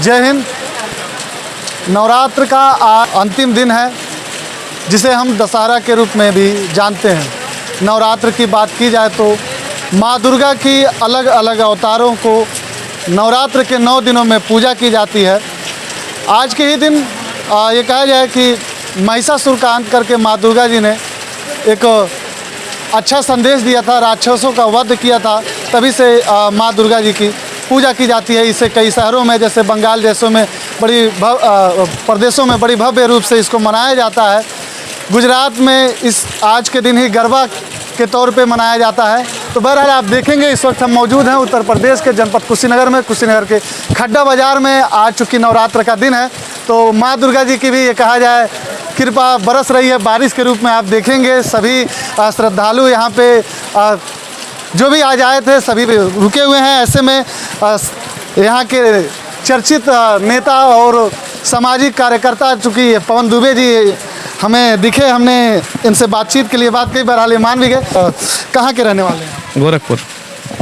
जय हिंद। नवरात्र का अंतिम दिन है, जिसे हम दशहरा के रूप में भी जानते हैं। नवरात्र की बात की जाए तो माँ दुर्गा की अलग अलग अवतारों को नवरात्र के 9 दिनों में पूजा की जाती है। आज के ही दिन ये कहा जाए कि महिषासुर का अंत करके माँ दुर्गा जी ने एक अच्छा संदेश दिया था, राक्षसों का वध किया था। तभी से माँ दुर्गा जी की पूजा की जाती है। इसे कई शहरों में जैसे बंगाल जैसों में प्रदेशों में बड़ी भव्य रूप से इसको मनाया जाता है। गुजरात में इस आज के दिन ही गरबा के तौर पे मनाया जाता है। तो बहरहाल आप देखेंगे इस वक्त हम मौजूद हैं उत्तर प्रदेश के जनपद कुशीनगर में। कुशीनगर के खड्डा बाज़ार में आज चूँकि नवरात्र का दिन है तो माँ दुर्गा जी की भी ये कहा जाए कृपा बरस रही है बारिश के रूप में। आप देखेंगे सभी श्रद्धालु यहाँ पे जो भी आज आए थे सभी रुके हुए हैं। ऐसे में यहाँ के चर्चित नेता और सामाजिक कार्यकर्ता चूँकि पवन दुबे जी हमें दिखे, हमने इनसे बातचीत के लिए बात की। बहरहाल मान भी गए। कहाँ के रहने वाले हैं? गोरखपुर।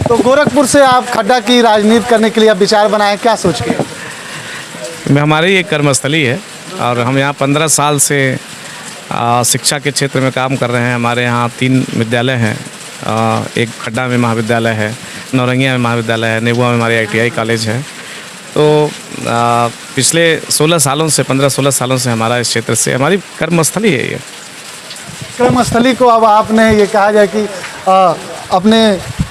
तो गोरखपुर से आप खड्डा की राजनीति करने के लिए आप विचार बनाए, क्या सोच के? हमारी एक कर्मस्थली है और हम यहाँ 15 साल से शिक्षा के क्षेत्र में काम कर रहे हैं। हमारे यहाँ 3 विद्यालय हैं। एक खड्डा में महाविद्यालय है, नौरंगिया में महाविद्यालय है, नेबुआ में हमारी ITI कॉलेज है। तो पिछले 16 सालों से 15-16 सालों से हमारा इस क्षेत्र से हमारी कर्मस्थली है। ये कर्मस्थली को अब आपने ये कहा जाए कि अपने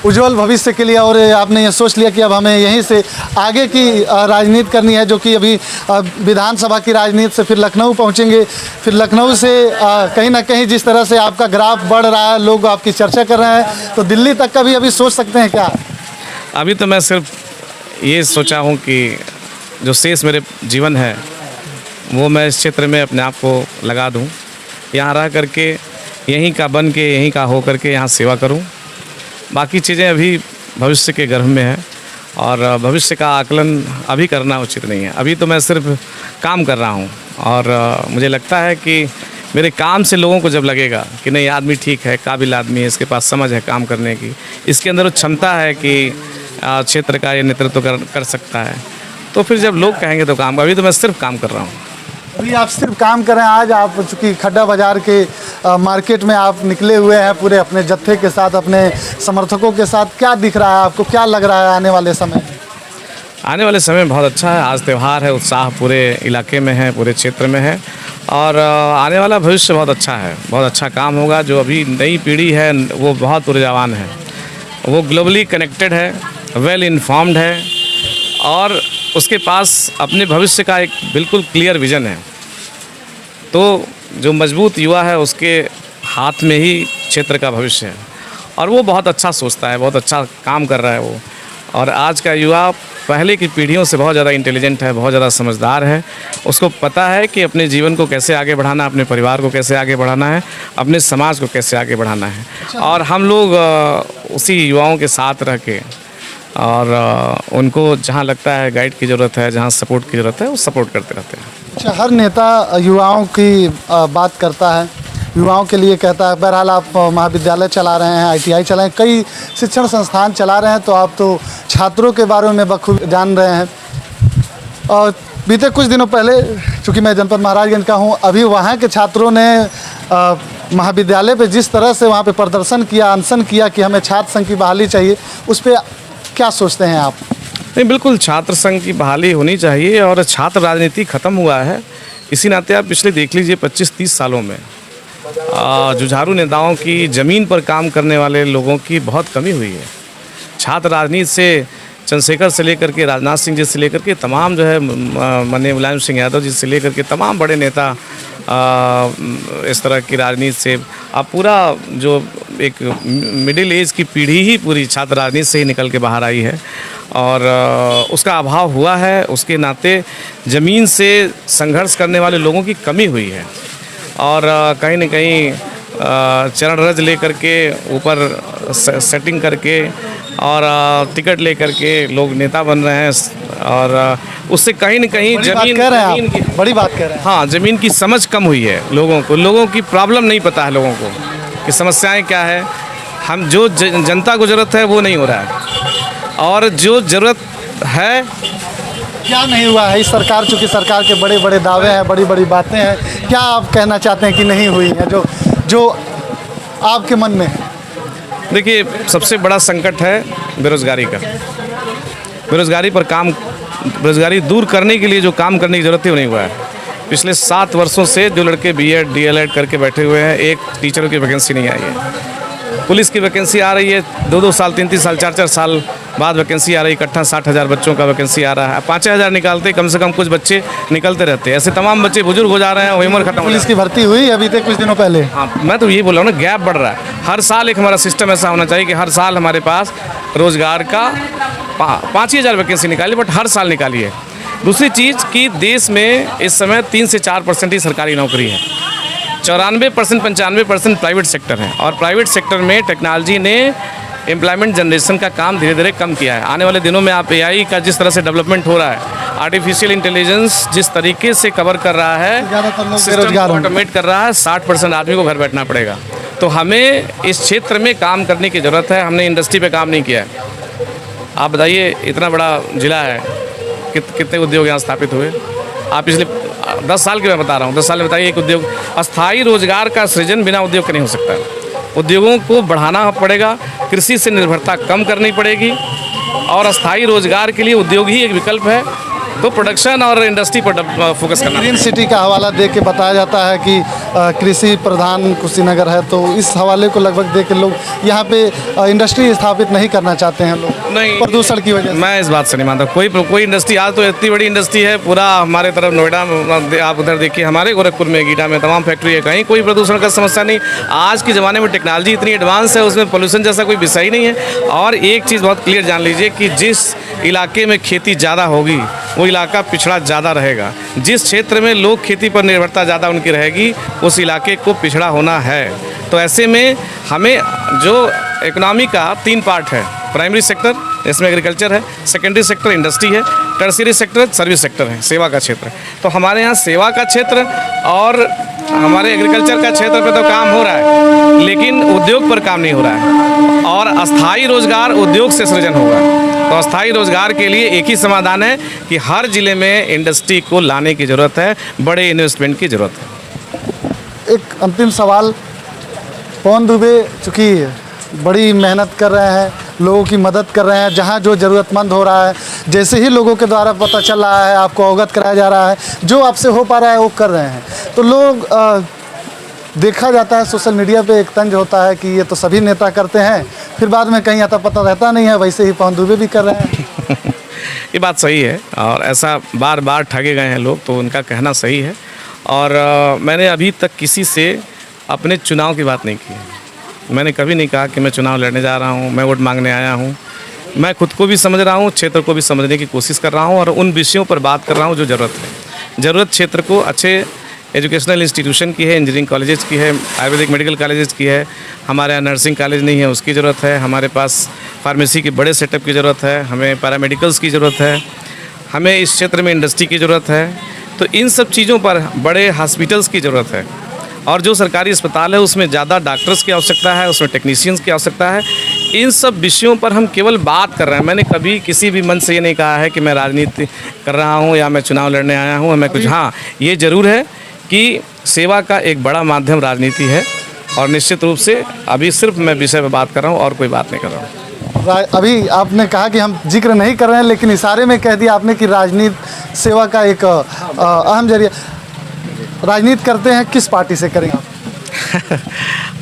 उज्जवल भविष्य के लिए और आपने ये सोच लिया कि अब हमें यहीं से आगे की राजनीति करनी है, जो कि अभी विधानसभा की राजनीति से फिर लखनऊ पहुंचेंगे। फिर लखनऊ से कहीं ना कहीं जिस तरह से आपका ग्राफ बढ़ रहा है, लोग आपकी चर्चा कर रहे हैं, तो दिल्ली तक का भी अभी सोच सकते हैं क्या? अभी तो मैं सिर्फ ये सोचा हूँ कि जो शेष मेरे जीवन है वो मैं इस क्षेत्र में अपने आप को लगा दूँ, यहाँ रह करके यहीं का बन के यहीं का हो करके यहाँ सेवा करूँ। बाकी चीज़ें अभी भविष्य के गर्भ में है और भविष्य का आकलन अभी करना उचित नहीं है। अभी तो मैं सिर्फ काम कर रहा हूँ और मुझे लगता है कि मेरे काम से लोगों को जब लगेगा कि नहीं आदमी ठीक है, काबिल आदमी है, इसके पास समझ है काम करने की, इसके अंदर वो क्षमता है कि क्षेत्र का ये नेतृत्व कर सकता है, तो फिर जब लोग कहेंगे तो काम। अभी तो मैं सिर्फ काम कर रहा हूँ। अभी आप सिर्फ काम कर रहे हैं। आज आप चूँकि खड्डा बाज़ार के मार्केट में आप निकले हुए हैं पूरे अपने जत्थे के साथ, अपने समर्थकों के साथ, क्या दिख रहा है आपको? क्या लग रहा है आने वाले समय में? आने वाले समय बहुत अच्छा है। आज त्यौहार है, उत्साह पूरे इलाके में है, पूरे क्षेत्र में है और आने वाला भविष्य बहुत अच्छा है। बहुत अच्छा काम होगा। जो अभी नई पीढ़ी है वो बहुत ऊर्जावान है, वो ग्लोबली कनेक्टेड है, वेल इन्फॉर्म्ड है और उसके पास अपने भविष्य का एक बिल्कुल क्लियर विज़न है। तो जो मजबूत युवा है उसके हाथ में ही क्षेत्र का भविष्य है और वो बहुत अच्छा सोचता है, बहुत अच्छा काम कर रहा है वो। और आज का युवा पहले की पीढ़ियों से बहुत ज़्यादा इंटेलिजेंट है, बहुत ज़्यादा समझदार है। उसको पता है कि अपने जीवन को कैसे आगे बढ़ाना है, अपने परिवार को कैसे आगे बढ़ाना है, अपने समाज को कैसे आगे बढ़ाना है। और हम लोग उसी युवाओं के साथ रह के और उनको जहाँ लगता है गाइड की ज़रूरत है, जहाँ सपोर्ट की ज़रूरत है, वो सपोर्ट करते रहते हैं। अच्छा, हर नेता युवाओं की बात करता है, युवाओं के लिए कहता है। बहरहाल आप महाविद्यालय चला रहे हैं, ITI चला रहे हैं, कई शिक्षण संस्थान चला रहे हैं, तो आप तो छात्रों के बारे में बखूब जान रहे हैं। और बीते कुछ दिनों पहले चूँकि मैं जनपद महाराजगंज का हूँ, अभी वहाँ के छात्रों ने महाविद्यालय पे जिस तरह से वहाँ पे प्रदर्शन किया, अनशन किया कि हमें छात्र संघ की बहाली चाहिए, उस पर क्या सोचते हैं आप? नहीं, बिल्कुल छात्र संघ की बहाली होनी चाहिए और छात्र राजनीति ख़त्म हुआ है। इसी नाते आप पिछले देख लीजिए 25-30 सालों में जुझारू नेताओं की, ज़मीन पर काम करने वाले लोगों की बहुत कमी हुई है। छात्र राजनीति से चंद्रशेखर से लेकर के राजनाथ सिंह जी से लेकर के तमाम जो है माननीय मुलायम सिंह यादव जी से लेकर के तमाम बड़े नेता इस तरह की राजनीति से अब पूरा जो एक मिडिल एज की पीढ़ी ही पूरी छात्र राजनीति से ही निकल के बाहर आई है और उसका अभाव हुआ है। उसके नाते ज़मीन से संघर्ष करने वाले लोगों की कमी हुई है और कहीं न कहीं चरण रज ले करके ऊपर सेटिंग करके और टिकट ले करके लोग नेता बन रहे हैं और उससे कहीं न कहीं ज़मीन की बड़ी बात कह रहे हैं। हाँ, ज़मीन की समझ कम हुई है लोगों को। लोगों की प्रॉब्लम नहीं पता है, लोगों को कि समस्याएं क्या है। हम जो जनता को ज़रूरत है वो नहीं हो रहा है और जो ज़रूरत है क्या नहीं हुआ है इस सरकार, चूँकि सरकार के बड़े बड़े दावे हैं, बड़ी बड़ी बातें हैं, क्या आप कहना चाहते हैं कि नहीं हुई है जो जो आपके मन में है? देखिए, सबसे बड़ा संकट है बेरोज़गारी का। बेरोज़गारी दूर करने के लिए जो काम करने की ज़रूरत है वो नहीं हुआ है। पिछले 7 वर्षों से जो लड़के बीएड डीएलएड करके बैठे हुए हैं, एक टीचरों की वैकेंसी नहीं आई है। पुलिस की वैकेंसी आ रही है 2-2 साल, 3-3 साल, 4-4 साल बाद वैकेंसी आ रही है। इकट्ठा 60,000 बच्चों का वैकेंसी आ रहा है। 5,000 निकालते, कम से कम कुछ बच्चे निकलते रहते हैं। ऐसे तमाम बच्चे बुजुर्ग हो जा रहे हैं, उम्र खत्म हो पुलिस की भर्ती हुई अभी तक कुछ दिनों पहले? हाँ, मैं तो ये बोल रहा हूँ ना, गैप बढ़ रहा है। हर साल एक हमारा सिस्टम ऐसा होना चाहिए कि हर साल हमारे पास रोज़गार का 5,000 वैकेंसी निकाली, बट हर साल निकाली है। दूसरी चीज़ कि देश में इस समय 3 से 4% ही सरकारी नौकरी है। 94%, 95% प्राइवेट सेक्टर है। और प्राइवेट सेक्टर में टेक्नोलॉजी ने एम्प्लॉयमेंट जनरेशन का काम धीरे धीरे कम किया है। आने वाले दिनों में आप एआई का जिस तरह से डेवलपमेंट हो रहा है, आर्टिफिशियल इंटेलिजेंस जिस तरीके से कवर कर रहा है, ज़्यादातर लोग सिस्टम बेरोजगार होंगे। ऑटोमेट कर रहा है, 60% आदमी को घर बैठना पड़ेगा। तो हमें इस क्षेत्र में काम करने की ज़रूरत है। हमने इंडस्ट्री पे काम नहीं किया है। आप बताइए, इतना बड़ा ज़िला है, कितने उद्योग यहाँ स्थापित हुए? आप पिछले 10 साल के मैं बता रहा हूँ, 10 साल में बताइए एक उद्योग। अस्थायी रोजगार का सृजन बिना उद्योग का नहीं हो सकता है। उद्योगों को बढ़ाना पड़ेगा, कृषि से निर्भरता कम करनी पड़ेगी, और अस्थायी रोजगार के लिए उद्योग ही एक विकल्प है। तो प्रोडक्शन और इंडस्ट्री पर फोकस करना। ग्रीन सिटी का हवाला दे के बताया जाता है कि कृषि प्रधान कुशीनगर है, तो इस हवाले को लगभग दे के लोग यहाँ पे इंडस्ट्री स्थापित नहीं करना चाहते हैं लोग, नहीं, प्रदूषण की वजह से। मैं इस बात से नहीं मानता। कोई इंडस्ट्री, आज तो इतनी बड़ी इंडस्ट्री है पूरा हमारे तरफ नोएडा में, आप उधर देखिए, हमारे गोरखपुर में, गीटा में तमाम फैक्ट्री है, कहीं कोई प्रदूषण का समस्या नहीं। आज के ज़माने में टेक्नोलॉजी इतनी एडवांस है, उसमें पोल्यूशन जैसा कोई विषय ही नहीं है। और एक चीज़ बहुत क्लियर जान लीजिए कि जिस इलाके में खेती ज़्यादा होगी वो इलाका पिछड़ा ज़्यादा रहेगा। जिस क्षेत्र में लोग खेती पर निर्भरता ज़्यादा उनकी रहेगी, उस इलाके को पिछड़ा होना है। तो ऐसे में हमें जो इकोनॉमी का 3 पार्ट है, प्राइमरी सेक्टर इसमें एग्रीकल्चर है, सेकेंडरी सेक्टर इंडस्ट्री है, टर्शियरी सेक्टर सर्विस सेक्टर है, सेवा का क्षेत्र है। तो हमारे यहाँ सेवा का क्षेत्र और हमारे एग्रीकल्चर का क्षेत्र पे तो काम हो रहा है, लेकिन उद्योग पर काम नहीं हो रहा है। और अस्थायी रोजगार उद्योग से सृजन होगा। तो अस्थायी रोजगार के लिए एक ही समाधान है कि हर जिले में इंडस्ट्री को लाने की ज़रूरत है, बड़े इन्वेस्टमेंट की ज़रूरत है। एक अंतिम सवाल, पवन दुबे चूँकि बड़ी मेहनत कर रहे हैं, लोगों की मदद कर रहे हैं, जहाँ जो ज़रूरतमंद हो रहा है, जैसे ही लोगों के द्वारा पता चल रहा है, आपको अवगत कराया जा रहा है, जो आपसे हो पा रहा है वो कर रहे हैं। तो लोग देखा जाता है सोशल मीडिया पे एक तंज होता है कि ये तो सभी नेता करते हैं, फिर बाद में कहीं आता पता रहता नहीं है, वैसे ही पवन दुबे भी कर रहे हैं। ये बात सही है, और ऐसा बार बार ठगे गए हैं लोग, तो उनका कहना सही है। और मैंने अभी तक किसी से अपने चुनाव की बात नहीं की है। मैंने कभी नहीं कहा कि मैं चुनाव लड़ने जा रहा हूँ, मैं वोट मांगने आया हूँ। मैं खुद को भी समझ रहा हूँ, क्षेत्र को भी समझने की कोशिश कर रहा हूँ, और उन विषयों पर बात कर रहा हूँ जो ज़रूरत है। ज़रूरत क्षेत्र को अच्छे एजुकेशनल इंस्टीट्यूशन की है, इंजीनियरिंग कॉलेजेस की है, आयुर्वेदिक मेडिकल कॉलेजेस की है। हमारे यहाँ नर्सिंग कॉलेज नहीं है, उसकी ज़रूरत है। हमारे पास फार्मेसी के बड़े सेटअप की ज़रूरत है, हमें पैरामेडिकल्स की ज़रूरत है, हमें इस क्षेत्र में इंडस्ट्री की ज़रूरत है। तो इन सब चीज़ों पर बड़े हॉस्पिटल्स की ज़रूरत है। और जो सरकारी अस्पताल है उसमें ज़्यादा डॉक्टर्स की आवश्यकता है, उसमें टेक्नीशियंस की आवश्यकता है। इन सब विषयों पर हम केवल बात कर रहे हैं। मैंने कभी किसी भी मंच से ये नहीं कहा है कि मैं राजनीति कर रहा हूँ या मैं चुनाव लड़ने आया हूँ, मैं कुछ। हाँ, ये ज़रूर है कि सेवा का एक बड़ा माध्यम राजनीति है, और निश्चित रूप से अभी सिर्फ मैं विषय पर बात कर रहा हूँ और कोई बात नहीं कर रहा हूँ। अभी आपने कहा कि हम जिक्र नहीं कर रहे हैं, लेकिन इशारे में कह दिया आपने कि राजनीति सेवा का एक अहम जरिया। राजनीति करते हैं, किस पार्टी से करेंगे आप?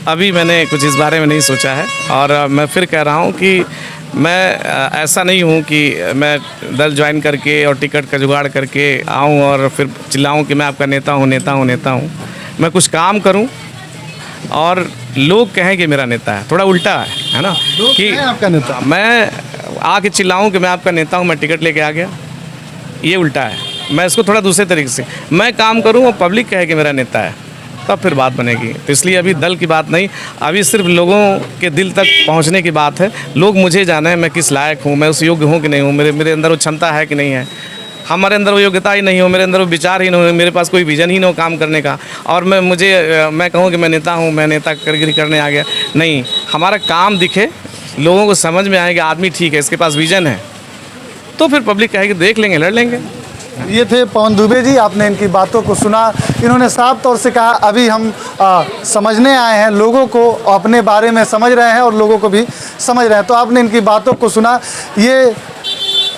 अभी मैंने कुछ इस बारे में नहीं सोचा है, और मैं फिर कह रहा हूँ कि मैं ऐसा नहीं हूँ कि मैं दल ज्वाइन करके और टिकट का जुगाड़ करके आऊँ और फिर चिल्लाऊँ कि मैं आपका नेता हूँ, नेता हूँ, नेता हूँ। मैं कुछ काम करूँ और लोग कहें कि मेरा नेता है। थोड़ा उल्टा है ना, कि आपका नेता, मैं आके चिल्लाऊँ कि मैं आपका नेता हूँ, मैं टिकट लेके आ गया, ये उल्टा है। मैं इसको थोड़ा दूसरे तरीके से मैं काम करूँ और पब्लिक कहे कि मेरा नेता है, तब फिर बात बनेगी। तो इसलिए अभी दल की बात नहीं, अभी सिर्फ लोगों के दिल तक पहुंचने की बात है। लोग मुझे जाने मैं किस लायक हूं, मैं उस योग्य हूं कि नहीं हूं, मेरे अंदर वो क्षमता है कि नहीं है, हमारे अंदर वो योग्यता ही नहीं हो, मेरे अंदर वो विचार ही नहीं हो, मेरे पास कोई विजन ही नहीं हो काम करने का, और मैं कहूँ कि मैं नेता हूँ, मैं नेता करगिरी करने आ गया। नहीं, हमारा काम दिखे, लोगों को समझ में आए कि आदमी ठीक है, इसके पास विजन है, तो फिर पब्लिक कहेगी देख लेंगे, लड़ लेंगे। ये थे पवन दुबे जी, आपने इनकी बातों को सुना। इन्होंने साफ तौर से कहा अभी हम समझने आए हैं, लोगों को अपने बारे में समझ रहे हैं और लोगों को भी समझ रहे हैं। तो आपने इनकी बातों को सुना। ये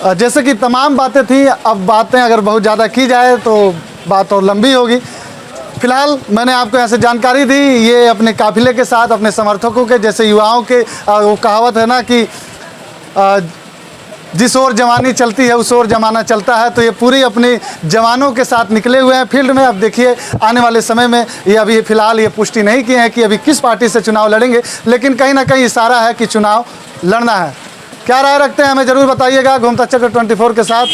जैसे कि तमाम बातें थी, अब बातें अगर बहुत ज़्यादा की जाए तो बात और लंबी होगी। फिलहाल मैंने आपको यहाँ से जानकारी दी, ये अपने काफिले के साथ अपने समर्थकों के, जैसे युवाओं के वो कहावत है ना कि जिस ओर जवानी चलती है उस ओर जमाना चलता है, तो ये पूरी अपनी जवानों के साथ निकले हुए हैं फील्ड में। अब देखिए आने वाले समय में, ये अभी फ़िलहाल ये पुष्टि नहीं किए हैं कि अभी किस पार्टी से चुनाव लड़ेंगे, लेकिन कहीं ना कहीं इशारा है कि चुनाव लड़ना है। क्या राय रखते हैं हमें ज़रूर बताइएगा। घूमता चक्र 24 के साथ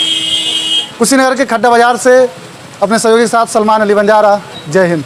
कुशीनगर के खड्डा बाज़ार से अपने सहयोगी के साथ सलमान अली बंजारा। जय हिंद।